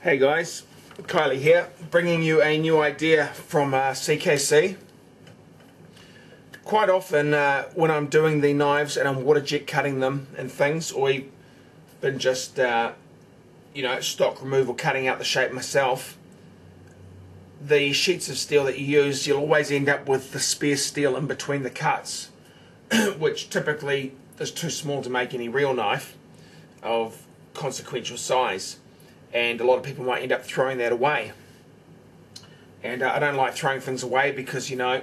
Hey guys, Kylie here, bringing you a new idea from CKC. Quite often when I'm doing the knives and I'm water jet cutting them and things, or even just stock removal, cutting out the shape myself, the sheets of steel that you use, you'll always end up with the spare steel in between the cuts, which typically is too small to make any real knife of consequential size. And a lot of people might end up throwing that away. And I don't like throwing things away because, I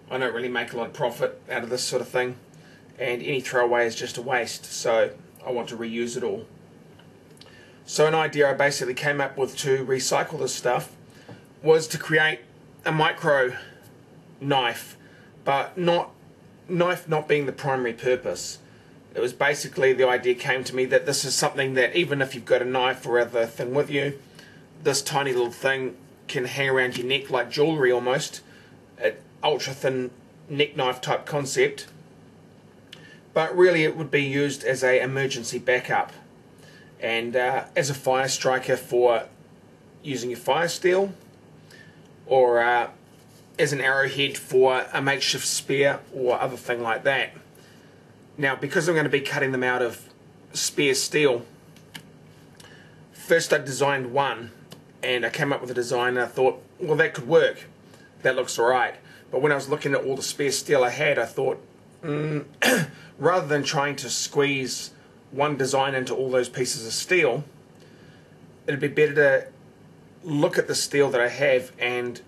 don't really make a lot of profit out of this sort of thing. And any throwaway is just a waste. So I want to reuse it all. So an idea I basically came up with to recycle this stuff was to create a micro knife, but knife not being the primary purpose. It was basically, the idea came to me that this is something that even if you've got a knife or other thing with you, this tiny little thing can hang around your neck like jewellery almost. An ultra thin neck knife type concept. But really it would be used as an emergency backup. And as a fire striker for using your fire steel, or as an arrowhead for a makeshift spear or other thing like that. Now, because I'm going to be cutting them out of spare steel, first I designed one, and I came up with a design and I thought, well, that could work. That looks alright. But when I was looking at all the spare steel I had, I thought, rather than trying to squeeze one design into all those pieces of steel, it'd be better to look at the steel that I have and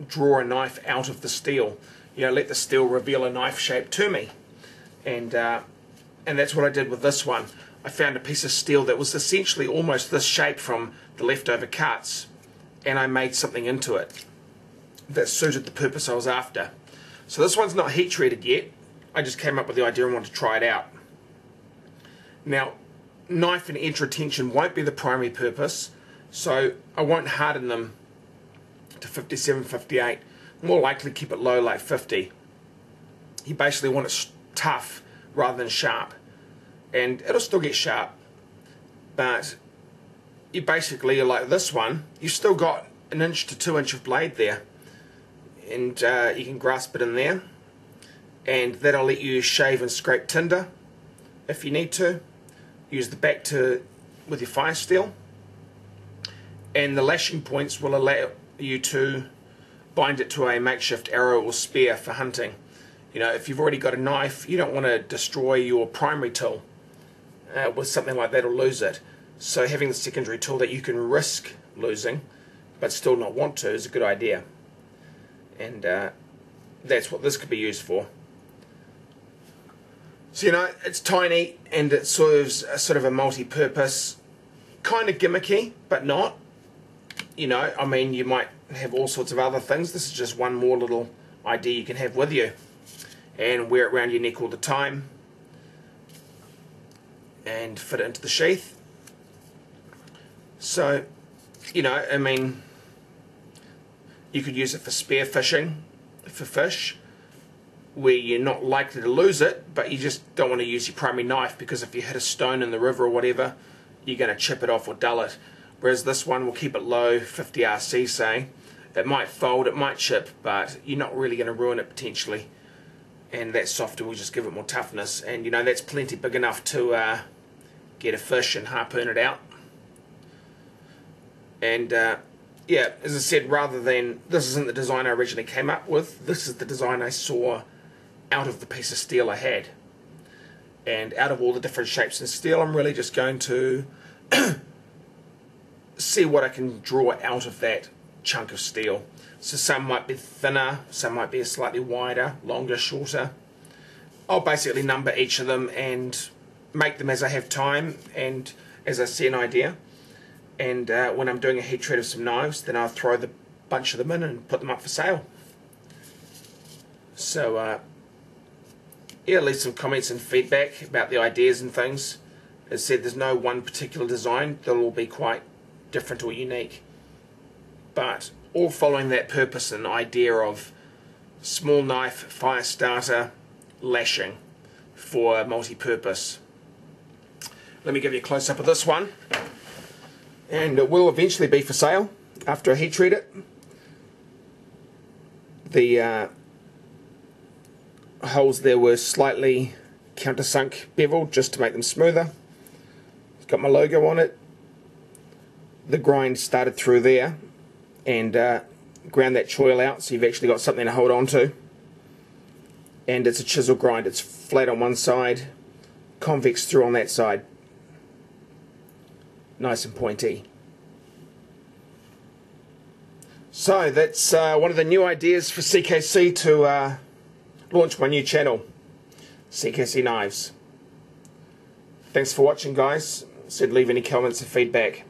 draw a knife out of the steel. Let the steel reveal a knife shape to me. And that's what I did with this one. I found a piece of steel that was essentially almost this shape from the leftover cuts, and I made something into it that suited the purpose I was after. So this one's not heat treated yet. I just came up with the idea and wanted to try it out. Now, knife and edge retention won't be the primary purpose, so I won't harden them to 57, 58. More likely keep it low, like 50. You basically want it tough rather than sharp, and it'll still get sharp, but you basically, like this one, you've still got 1 inch to 2 inch of blade there, and you can grasp it in there, and that'll let you shave and scrape tinder if you need to. Use the back with your fire steel, and the lashing points will allow you to bind it to a makeshift arrow or spear for hunting. If you've already got a knife, you don't want to destroy your primary tool with something like that or lose it. So having the secondary tool that you can risk losing but still not want to is a good idea. And that's what this could be used for. So it's tiny and it serves sort of a multi-purpose, kind of gimmicky, but not. You might have all sorts of other things. This is just one more little idea you can have with you. And wear it around your neck all the time, and fit it into the sheath. So, you could use it for spear fishing, for fish, where you're not likely to lose it, but you just don't want to use your primary knife, because if you hit a stone in the river or whatever, you're going to chip it off or dull it. Whereas this one will keep it low, 50 RC say. It might fold, it might chip, but you're not really going to ruin it potentially. And that softer will just give it more toughness, and that's plenty big enough to get a fish and harpoon it out. And yeah, as I said, rather than, this isn't the design I originally came up with, this is the design I saw out of the piece of steel I had. And out of all the different shapes in steel, I'm really just going to see what I can draw out of that chunk of steel. So some might be thinner, some might be slightly wider, longer, shorter. I'll basically number each of them and make them as I have time and as I see an idea. And when I'm doing a heat treat of some knives, then I'll throw the bunch of them in and put them up for sale. So yeah, leave some comments and feedback about the ideas and things. As I said, there's no one particular design. They'll all be quite different or unique, but all following that purpose and idea of small knife, fire starter, lashing for multi-purpose. Let me give you a close-up of this one. and it will eventually be for sale after I heat treat it. The holes there were slightly countersunk beveled just to make them smoother. It's got my logo on it. The grind started through there and ground that choil out, so you've actually got something to hold on to. And it's a chisel grind. It's flat on one side, convex through on that side. Nice and pointy. So that's one of the new ideas for CKC to launch my new channel, CKC Knives. Thanks for watching, guys. Said leave any comments or feedback.